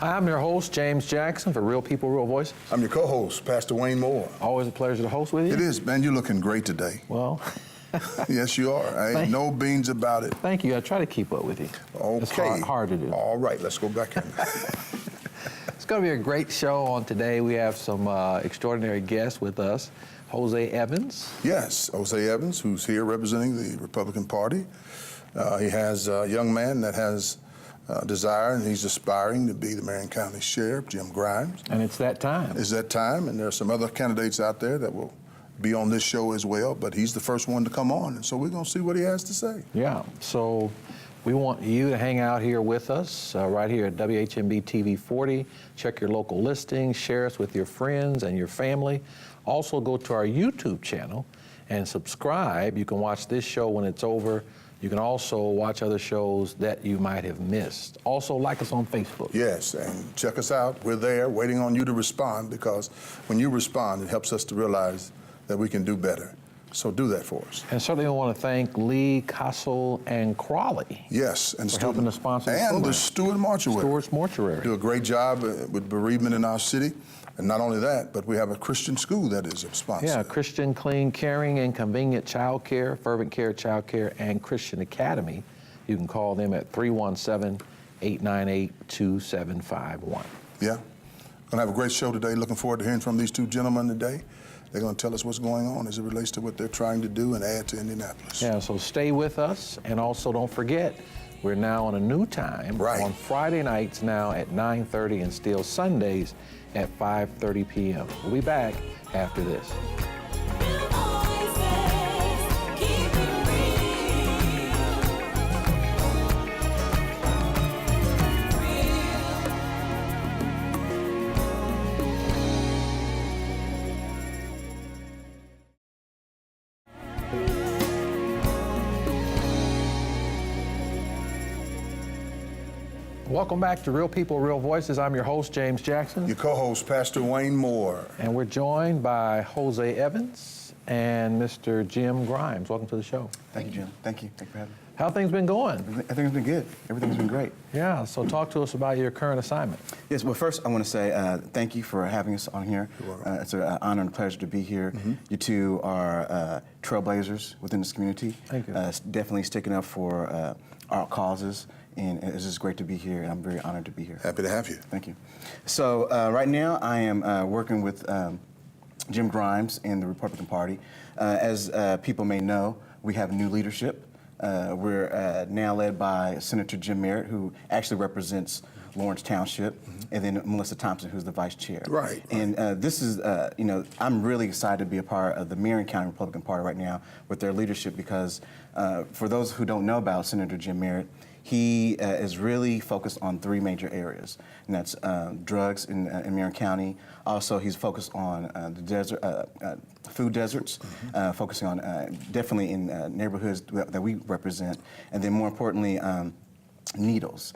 I'm your host, James Jackson, for Real People, Real Voices. I'm your co-host, Pastor Wayne Moore. Always a pleasure to host with you. It is, man. You're looking great today. Well, yes, you are. Ain't no beans about it. Thank you. I try to keep up with you. Okay. It's hard to do. All right, let's go back in. It's going to be a great show on today. We have some extraordinary guests with us. Jose Evans. Yes, Jose Evans, who's here representing the Republican Party. He has a young man that has desire, and he's aspiring to be the Marion County Sheriff, Jim Grimes. And it's that time. It's that time, and there are some other candidates out there that will be on this show as well, but he's the first one to come on, and so we're going to see what he has to say. Yeah, so we want you to hang out here with us right here at WHMB TV 40. Check your local listings, share us with your friends and your family. Also go to our YouTube channel and subscribe. You can watch this show when it's over. You can also watch other shows that you might have missed. Also, like us on Facebook. Yes, and check us out. We're there waiting on you to respond, because when you respond, it helps us to realize that we can do better. So do that for us. And certainly we want to thank Lee, Castle, and Crawley. Yes, and for helping to sponsor and the Stewart Mortuary. Stewart's Mortuary. Do a great job with bereavement in our city. And not only that, but we have a Christian school that is a sponsor. Yeah, Christian, clean, caring, and convenient child care, fervent care, child care, and Christian Academy. You can call them at 317-898-2751. Yeah. Gonna have a great show today. Looking forward to hearing from these two gentlemen today. They're going to tell us what's going on as it relates to what they're trying to do and add to Indianapolis. Yeah, so stay with us, and also don't forget, we're now on a new time. Right. On Friday nights now at 9:30 and still Sundays at 5:30 p.m. We'll be back after this. Welcome back to Real People, Real Voices. I'm your host, James Jackson. Your co-host, Pastor Wayne Moore. And we're joined by Jose Evans and Mr. Jim Grimes. Welcome to the show. Thank you, Jim. Thank you. Thank you for having me. How have things been going? Everything's been good. Everything's been great. Yeah, so talk to us about your current assignment. Yes, well, first I want to say thank you for having us on here. It's an honor and a pleasure to be here. Mm-hmm. You two are trailblazers within this community. Thank you. Definitely sticking up for our causes. And it's just great to be here, and I'm very honored to be here. Happy to have you. Thank you. So right now I am working with Jim Grimes in the Republican Party. As people may know, we have new leadership. We're now led by Senator Jim Merritt, who actually represents Lawrence Township, and then Melissa Thompson, who's the vice chair. Right. And this is, I'm really excited to be a part of the Marion County Republican Party right now with their leadership, because for those who don't know about Senator Jim Merritt, he is really focused on three major areas, and that's drugs in Marion County. Also, he's focused on the desert, food deserts, focusing on definitely in neighborhoods that we represent, and then more importantly, needles,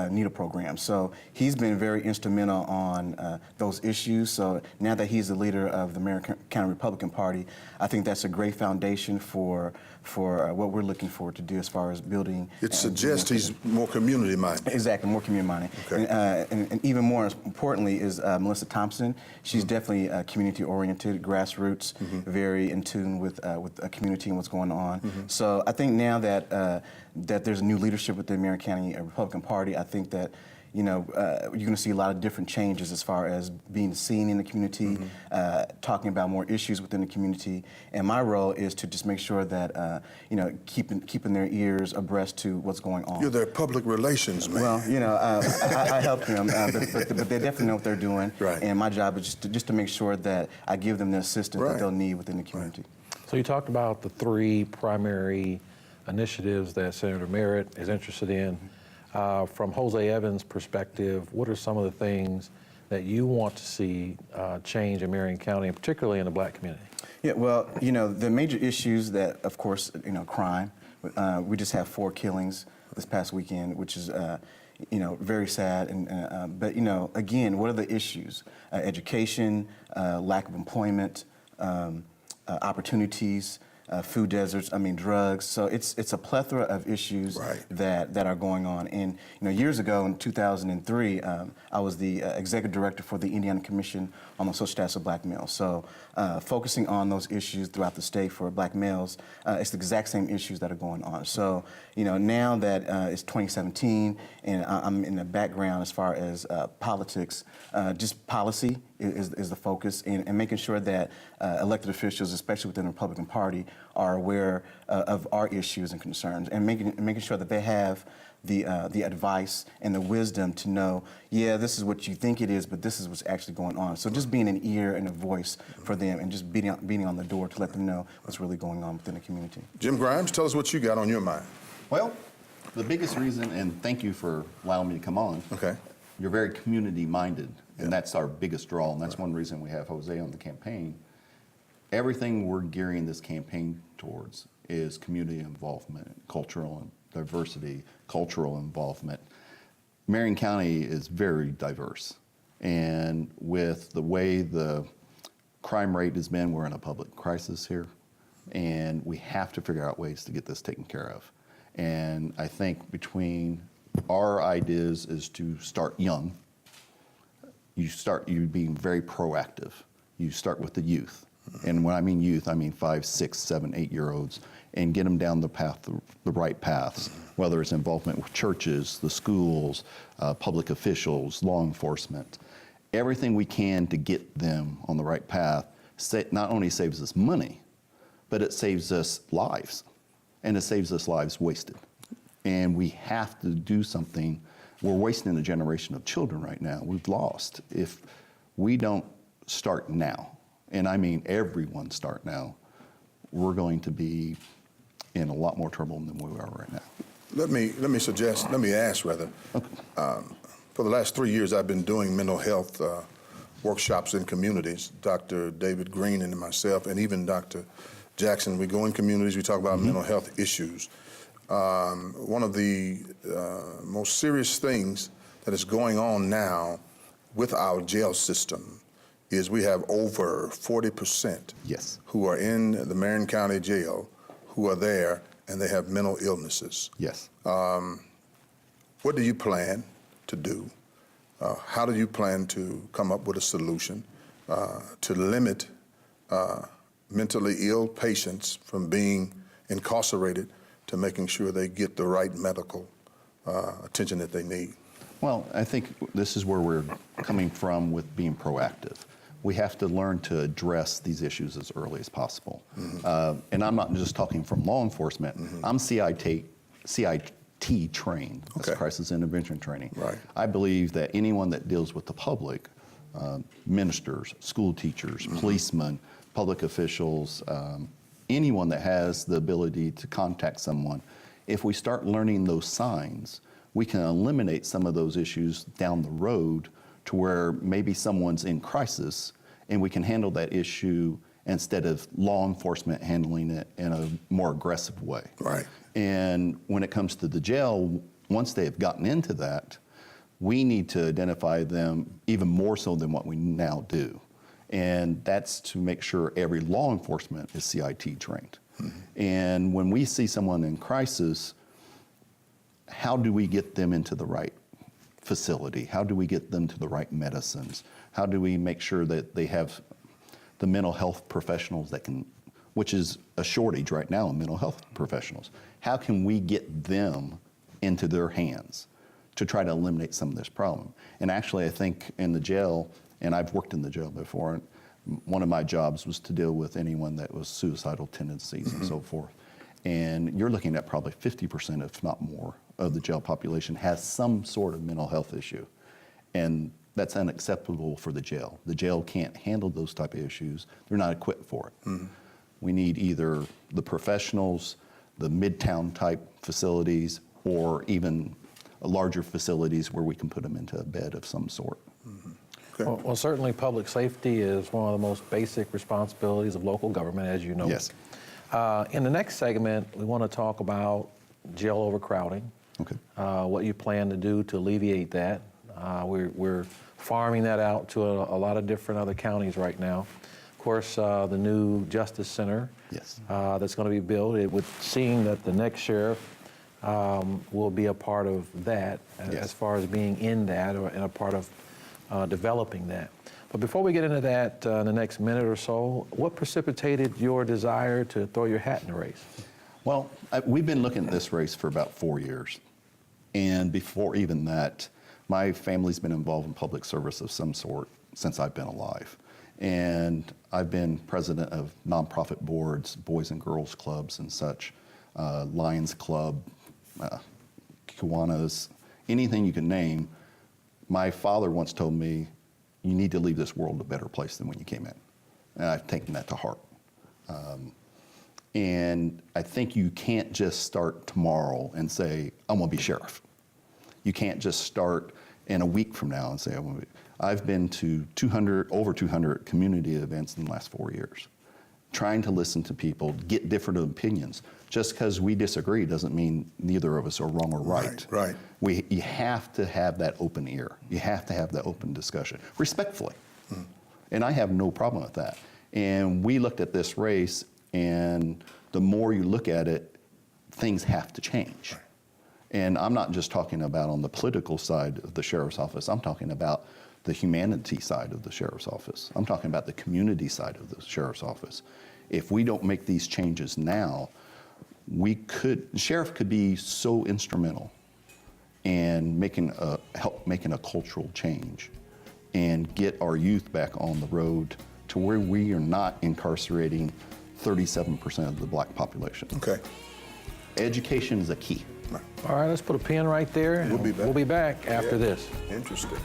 needle programs. So he's been very instrumental on those issues. So now that he's the leader of the Marion County Republican Party, I think that's a great foundation for what we're looking forward to do as far as building. It suggests he's more community-minded. Exactly, more community-minded. Okay. And even more importantly is Melissa Thompson. She's definitely community-oriented, grassroots, very in tune with a community and what's going on. So I think now that that there's a new leadership with the Marion County Republican Party, I think that you're going to see a lot of different changes as far as being seen in the community, talking about more issues within the community. And my role is to just make sure that, keeping their ears abreast to what's going on. You're their public relations man. Well, I help them, but they definitely know what they're doing. Right. And my job is just to make sure that I give them the assistance that they'll need within the community. So you talked about the three primary initiatives that Senator Merritt is interested in. From Jose Evans' perspective, what are some of the things that you want to see change in Marion County, and particularly in the black community? Yeah, well, the major issues that, of course, crime. We just have 4 killings this past weekend, which is, very sad. But again, what are the issues? Education, lack of employment, opportunities. food deserts, drugs. So it's a plethora of issues Right. that are going on. And years ago in 2003, I was the executive director for the Indiana Commission on the Social Status of Black Males. So focusing on those issues throughout the state for Black males, it's the exact same issues that are going on. So now that it's 2017 and I'm in the background as far as politics, just policy is the focus, and making sure that elected officials, especially within the Republican Party, are aware of our issues and concerns, and making sure that they have the advice and the wisdom to know, yeah, this is what you think it is, but this is what's actually going on. So just being an ear and a voice for them, and just beating on the door to let them know what's really going on within the community. Jim Grimes, tell us what you got on your mind. Well, the biggest reason, and thank you for allowing me to come on. Okay. You're very community-minded, and Yeah. that's our biggest draw, and that's one reason we have Jose on the campaign. Everything we're gearing this campaign towards is community involvement, cultural and diversity, cultural involvement. Marion County is very diverse, and with the way the crime rate has been, we're in a public crisis here, and we have to figure out ways to get this taken care of. And I think between our ideas is to start young. You being very proactive. You start with the youth. And when I mean youth, I mean 5, 6, 7, 8-year-olds, and get them down the path, the right paths, whether it's involvement with churches, the schools, public officials, law enforcement. Everything we can to get them on the right path not only saves us money, but it saves us lives, and it saves us lives wasted. And we have to do something. We're wasting a generation of children right now. We've lost. If we don't start now, and I mean everyone start now, we're going to be in a lot more trouble than we are right now. Let me ask rather. For the last 3 years, I've been doing mental health workshops in communities. Dr. David Green and myself, and even Dr. Jackson, we go in communities, we talk about mental health issues. One of the most serious things that is going on now with our jail system is we have over 40% Yes. who are in the Marion County Jail who are there and they have mental illnesses. Yes. What do you plan to do? How do you plan to come up with a solution to limit mentally ill patients from being incarcerated to making sure they get the right medical attention that they need? Well, I think this is where we're coming from with being proactive. We have to learn to address these issues as early as possible. And I'm not just talking from law enforcement. I'm CIT trained, that's Okay. crisis intervention training. Right. I believe that anyone that deals with the public, ministers, school teachers, policemen, public officials, anyone that has the ability to contact someone, if we start learning those signs, we can eliminate some of those issues down the road to where maybe someone's in crisis and we can handle that issue instead of law enforcement handling it in a more aggressive way. Right. And when it comes to the jail, once they have gotten into that, we need to identify them even more so than what we now do. And that's to make sure every law enforcement is CIT trained. And when we see someone in crisis, how do we get them into the right facility? How do we get them to the right medicines? How do we make sure that they have the mental health professionals that can, which is a shortage right now in mental health professionals. How can we get them into their hands to try to eliminate some of this problem? And actually, I think in the jail, and I've worked in the jail before, one of my jobs was to deal with anyone that was suicidal tendencies and so forth. And you're looking at probably 50%, if not more, of the jail population has some sort of mental health issue. And that's unacceptable for the jail. The jail can't handle those type of issues. They're not equipped for it. We need either the professionals, the midtown type facilities, or even larger facilities where we can put them into a bed of some sort. Okay. Well, certainly public safety is one of the most basic responsibilities of local government, as you know. Yes. In the next segment, we want to talk about jail overcrowding. Okay. What you plan to do to alleviate that. We're farming that out to a lot of different other counties right now. Of course, the new Justice Center. Yes. That's going to be built. It would seem that the next sheriff will be a part of that, Yes. as far as being in that or in a part of developing that. But before we get into that in the next minute or so, what precipitated your desire to throw your hat in the race? Well, we've been looking at this race for about 4 years. And before even that, my family's been involved in public service of some sort since I've been alive. And I've been president of nonprofit boards, Boys and Girls Clubs and such, Lions Club, Kiwanis, anything you can name. My father once told me, you need to leave this world a better place than when you came in. And I've taken that to heart. And I think you can't just start tomorrow and say, I'm gonna be sheriff. You can't just start in a week from now and say, I want to be. I've been to over 200 community events in the last 4 years, trying to listen to people, get different opinions. Just because we disagree doesn't mean neither of us are wrong or right. Right. You have to have that open ear. You have to have that open discussion, respectfully. And I have no problem with that. And we looked at this race, and the more you look at it, things have to change. Right. And I'm not just talking about on the political side of the sheriff's office. I'm talking about the humanity side of the sheriff's office. I'm talking about the community side of the sheriff's office. If we don't make these changes now, the sheriff could be so instrumental in help making a cultural change and get our youth back on the road to where we are not incarcerating 37% of the black population. Okay. Education is a key. All right, let's put a pin right there. We'll be back. We'll be back after Yeah. this. Interesting.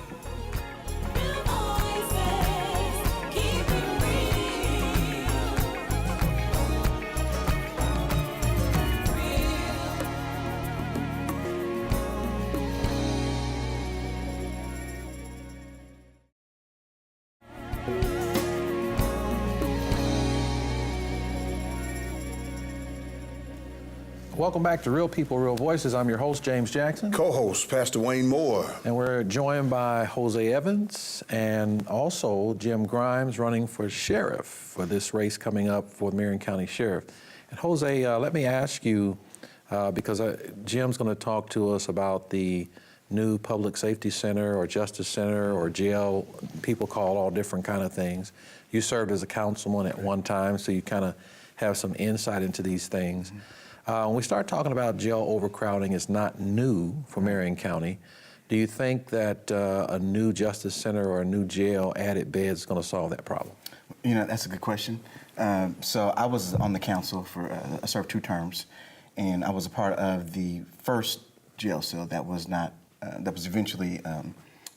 Welcome back to Real People, Real Voices. I'm your host, James Jackson. Co-host, Pastor Wayne Moore. And we're joined by Jose Evans and also Jim Grimes, running for sheriff for this race coming up for Marion County Sheriff. And Jose, let me ask you, because Jim's going to talk to us about the new Public Safety Center or Justice Center or jail. People call all different kind of things. You served as a councilman at one time, so you kind of have some insight into these things. When we start talking about jail overcrowding, it's not new for Marion County. Do you think that a new Justice Center or a new jail added beds is going to solve that problem? You know, that's a good question. So I was on the council I served 2 terms, and I was a part of the first jail cell that was eventually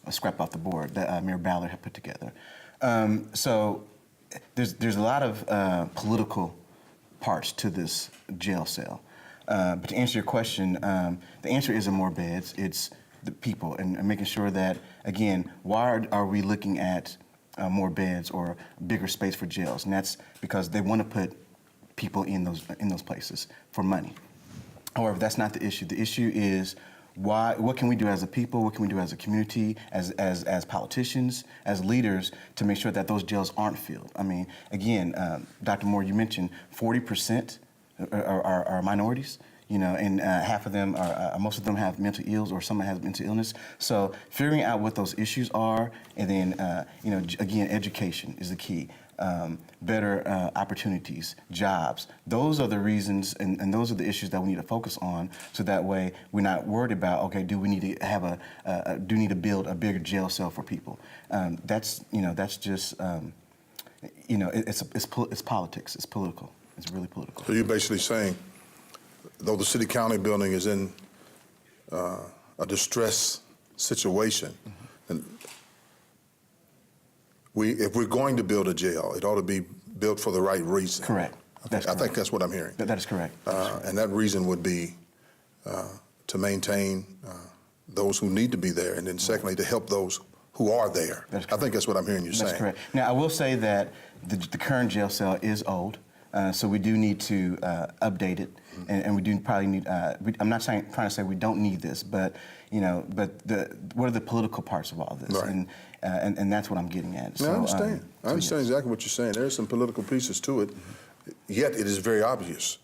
scrapped off the board that Mayor Ballard had put together. So there's a lot of political parts to this jail cell. But to answer your question, the answer isn't more beds, it's the people and making sure that, again, why are we looking at more beds or bigger space for jails? And that's because they want to put people in those places for money. However, that's not the issue. The issue is what can we do as a people, what can we do as a community, as politicians, as leaders, to make sure that those jails aren't filled? I mean, again, Dr. Moore, you mentioned 40% are minorities, you know, and half of them most of them have mental ills or someone has mental illness. So figuring out what those issues are, and then, you know, again, education is the key. Better opportunities, jobs. Those are the reasons, and those are the issues that we need to focus on, so that way we're not worried about, okay, do we need to have do we need to build a bigger jail cell for people? That's just, you know, it's politics. It's political. It's really political. So you're basically saying, though the city-county building is in a distress situation, and if we're going to build a jail, it ought to be built for the right reason. Correct. I think that's what I'm hearing. That is correct. And that reason would be to maintain those who need to be there, and then secondly, to help those who are there. I think that's what I'm hearing you saying. That's correct. Now, I will say that the current jail cell is old, so we do need to update it, and we do probably need, I'm not trying to say we don't need this, but but what are the political parts of all this? Right. And that's what I'm getting at. No, I So, understand. I understand yes. exactly what you're saying. There's some political pieces to it, yet it is very obvious.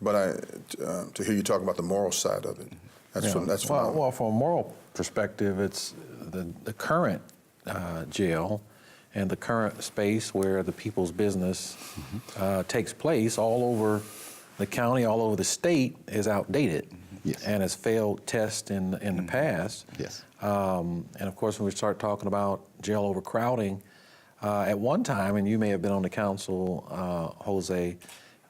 But to hear you talk about the moral side of it, that's Well, phenomenal. from a moral perspective, it's the current jail and the current space where the people's business takes place all over the county, all over the state is outdated. Yes. And has failed tests in the past. Yes. And of course, when we start talking about jail overcrowding, at one time, and you may have been on the council, Jose,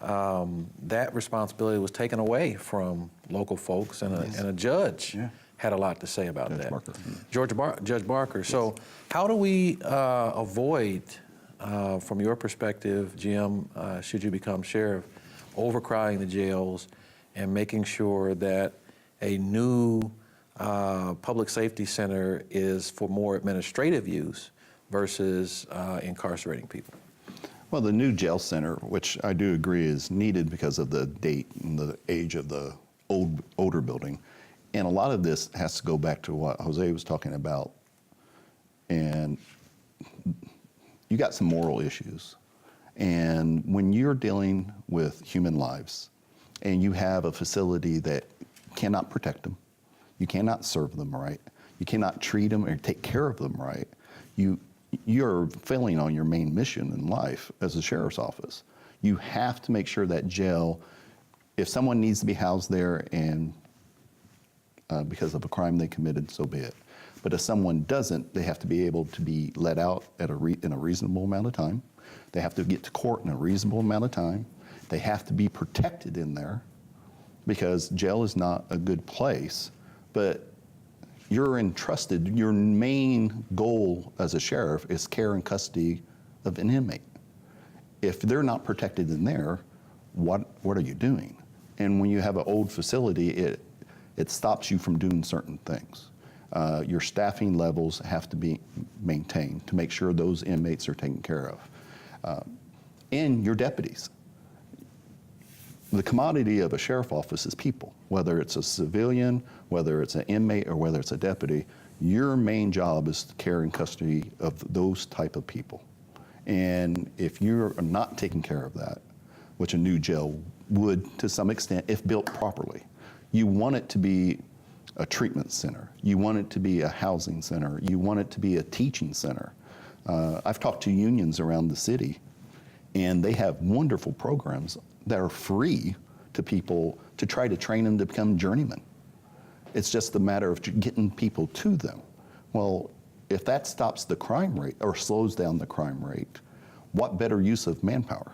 that responsibility was taken away from local folks, and a judge had a lot to say about Judge that. Barker. Judge Barker. Yes. So how do we avoid, from your perspective, Jim, should you become sheriff, overcrowding the jails and making sure that a new public safety center is for more administrative use versus incarcerating people? Well, the new jail center, which I do agree is needed because of the date and the age of the older building, and a lot of this has to go back to what Jose was talking about, and you got some moral issues. And when you're dealing with human lives and you have a facility that cannot protect them, you cannot serve them right, you cannot treat them or take care of them right, you're failing on your main mission in life as a sheriff's office. You have to make sure that jail, if someone needs to be housed there and because of a crime they committed, so be it. But if someone doesn't, they have to be able to be let out in a reasonable amount of time. They have to get to court in a reasonable amount of time. They have to be protected in there because jail is not a good place. But you're entrusted, your main goal as a sheriff is care and custody of an inmate. If they're not protected in there, what are you doing? And when you have an old facility, it stops you from doing certain things. Your staffing levels have to be maintained to make sure those inmates are taken care of. And your deputies. The commodity of a sheriff office is people, whether it's a civilian, whether it's an inmate, or whether it's a deputy. Your main job is care and custody of those type of people. And if you're not taking care of that, which a new jail would to some extent, if built properly, you want it to be a treatment center. You want it to be a housing center. You want it to be a teaching center. I've talked to unions around the city, and they have wonderful programs that are free to people to try to train them to become journeymen. It's just a matter of getting people to them. Well, if that stops the crime rate or slows down the crime rate, what better use of manpower?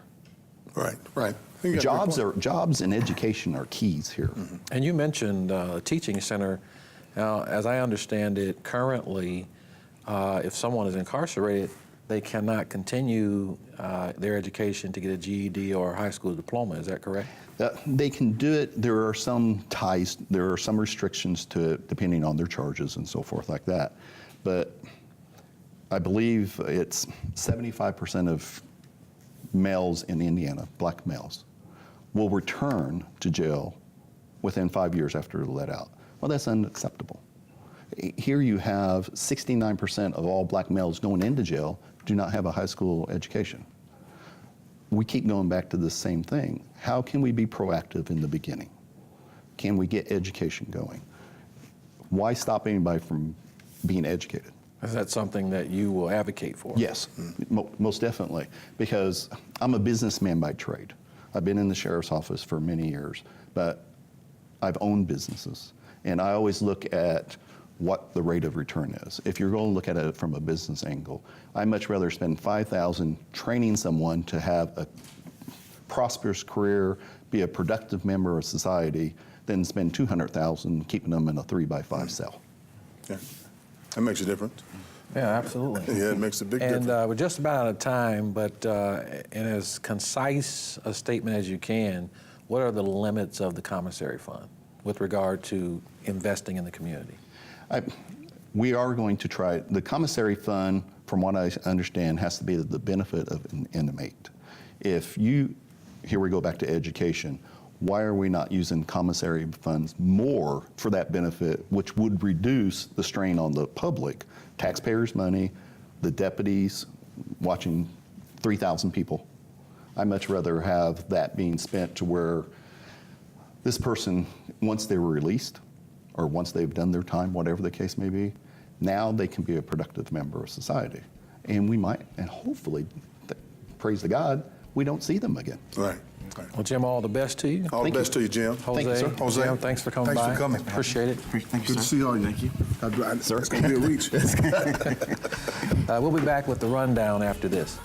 Right, right. I think you got a good point. Jobs and education are keys here. Mm-hmm. And you mentioned a teaching center. Now, as I understand it, currently, if someone is incarcerated, they cannot continue their education to get a GED or a high school diploma. Is that correct? They can do it. There are some ties, there are some restrictions to it depending on their charges and so forth like that. But I believe it's 75% of males in Indiana, black males, will return to jail within 5 years after they're let out. Well, that's unacceptable. Here you have 69% of all black males going into jail do not have a high school education. We keep going back to the same thing. How can we be proactive in the beginning? Can we get education going? Why stop anybody from being educated? Is that something that you will advocate for? Yes, most definitely, because I'm a businessman by trade. I've been in the sheriff's office for many years, but I've owned businesses, and I always look at what the rate of return is. If you're going to look at it from a business angle, I'd much rather spend $5,000 training someone to have a prosperous career, be a productive member of society, than spend $200,000 keeping them in a 3x5 cell. Yeah, that makes a difference. Yeah, absolutely. Yeah, it makes a big And difference. we're just about out of time, but in as concise a statement as you can, what are the limits of the commissary fund with regard to investing in the community? We are going to try, the commissary fund, from what I understand, has to be the benefit of an inmate. If you, here we go back to education, why are we not using commissary funds more for that benefit, which would reduce the strain on the public, taxpayers' money, the deputies watching 3,000 people. I'd much rather have that being spent to where this person, once they were released, or once they've done their time, whatever the case may be, now they can be a productive member of society. And we might, and hopefully, praise to God, we don't see them again. Right. Well, Jim, all the best to you. All the best to you, Jim. Jose, Thank you, sir. Jose, Jim, thanks for coming by. Thanks for coming. Appreciate it. Thank you, Good to sir. see all you. Thank you. Sir, it's going to be a reach. We'll be back with the rundown after this.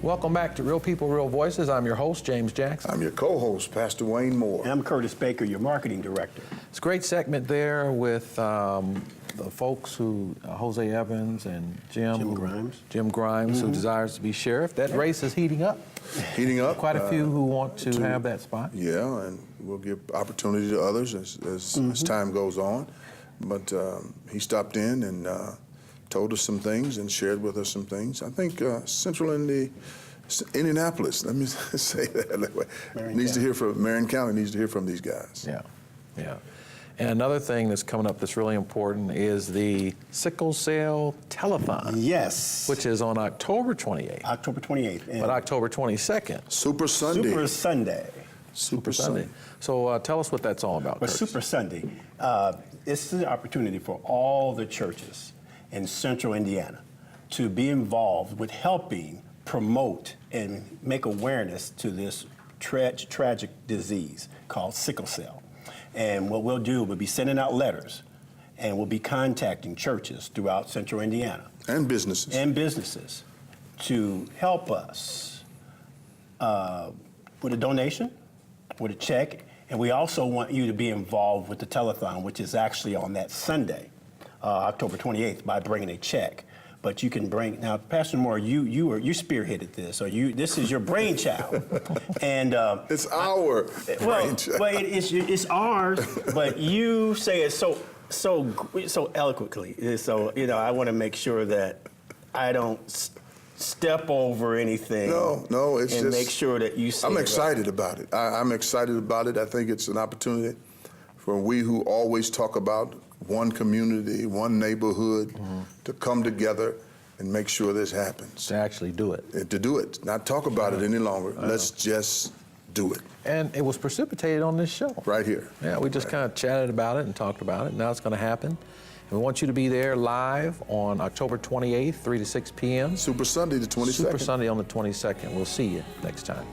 Welcome back to Real People, Real Voices. I'm your host, James Jackson. I'm your co-host, Pastor Wayne Moore. And I'm Curtis Baker, your marketing director. It's a great segment there with the folks who, Jose Evans and Jim Grimes. Jim Grimes, who desires to be sheriff. That race is heating up. Heating up. Quite a few who want to have that spot. Yeah, and we'll give opportunity to others as time goes on. But he stopped in and told us some things and shared with us some things. I think Central Indianapolis, let me say that way, needs to hear from, Marion County needs to hear from these guys. Yeah, yeah. And another thing that's coming up that's really important is the sickle cell telethon. Yes. Which is on October 28th. October 28th. And But October 22nd. Super Sunday. Super Sunday. Super Sunday. So tell us what that's all about, But Curtis. Super Sunday, this is an opportunity for all the churches in Central Indiana to be involved with helping promote and make awareness to this tragic disease called sickle cell. And what we'll do, we'll be sending out letters and we'll be contacting churches throughout Central Indiana. And businesses. And businesses to help us with a donation, with a check, and we also want you to be involved with the telethon, which is actually on that Sunday, October 28th, by bringing a check. But you can bring, now, Pastor Moore, you spearheaded this, or this is your brainchild, and it's our brainchild. well, it's ours, but you say it so eloquently. So I want to make sure that I don't step over anything. No, it's and just make sure that you say I'm it excited about it. I'm excited about it. I think it's an opportunity for we who always talk about one community, one neighborhood, to come together and make sure this happens. To actually do it. To do it, not talk about it any longer. Let's just do it. And it was precipitated on this show. Right here. Yeah, we just kind of chatted about it and talked about it. Now it's going to happen. And we want you to be there live on October 28th, 3 to 6 p.m. Super Sunday, the 22nd. Super Sunday on the 22nd. We'll see you next time.